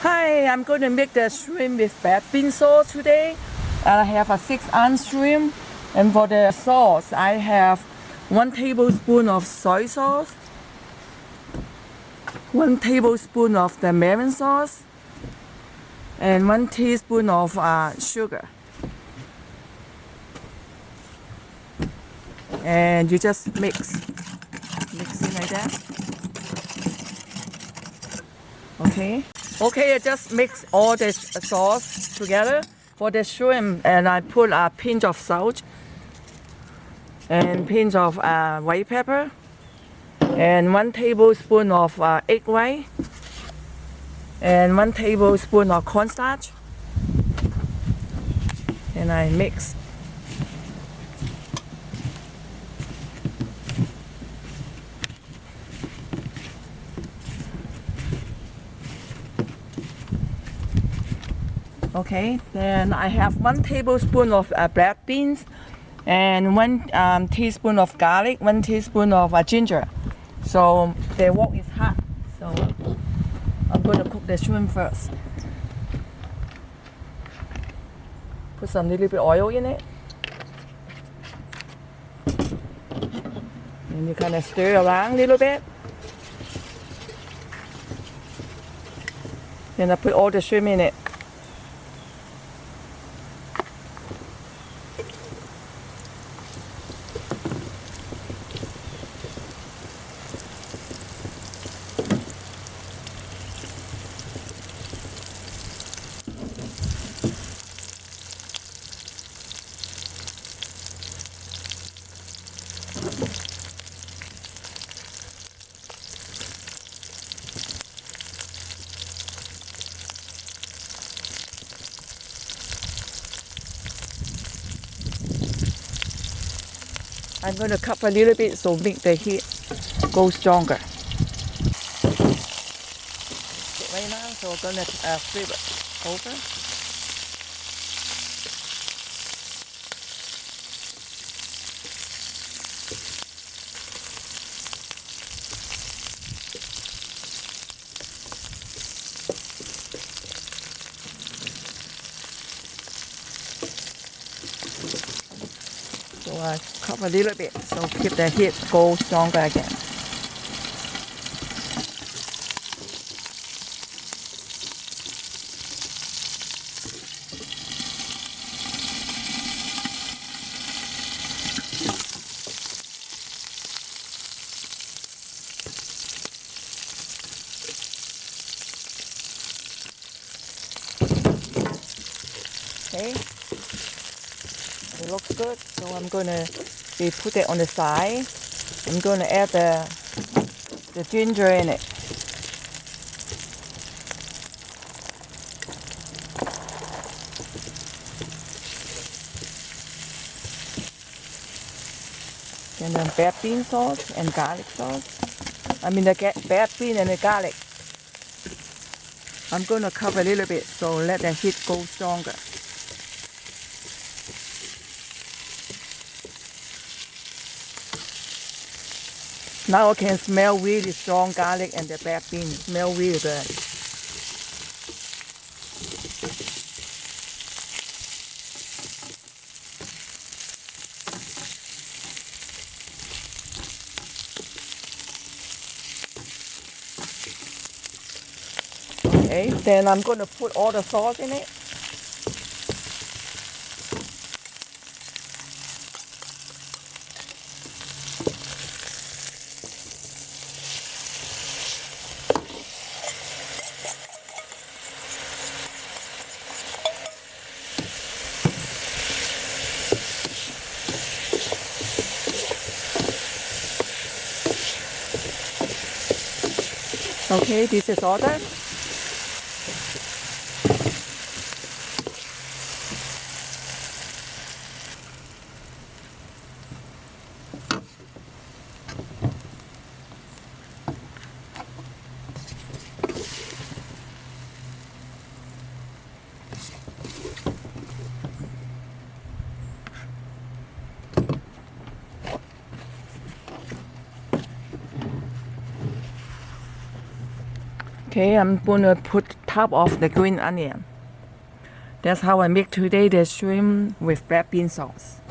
Hi, I'm going to make the shrimp with red bean sauce today. And I have a 6-ounce shrimp. And for the sauce, I have 1 tablespoon of soy sauce, 1 tablespoon of the marin sauce, and 1 teaspoon of sugar. And you just mix it like that. Okay, I just mix all this sauce together for the shrimp, and I put a pinch of salt and pinch of white pepper and 1 tablespoon of egg white and 1 tablespoon of cornstarch, and I mix. Okay, then I have 1 tablespoon of black beans and 1 teaspoon of garlic, 1 teaspoon of ginger. So the wok is hot, so I'm going to cook the shrimp first. Put some little bit oil in it. And you kind of stir around a little bit. Then I put all the shrimp in it. I'm going to cover a little bit so make the heat go stronger. Right now, so we're going to flip it over. So I cover a little bit so keep the heat go stronger again. Okay, it looks good, so I'm gonna put it on the side. I'm gonna add the ginger in it. And then red bean sauce and garlic sauce. I mean the red bean and the garlic. I'm gonna cover a little bit so let the heat go stronger. Now I can smell really strong garlic and the red bean. Smell really good. Okay, then I'm going to put all the sauce in it. Okay, this is all done. Okay, I'm gonna put top of the green onion. That's how I make today the shrimp with black bean sauce.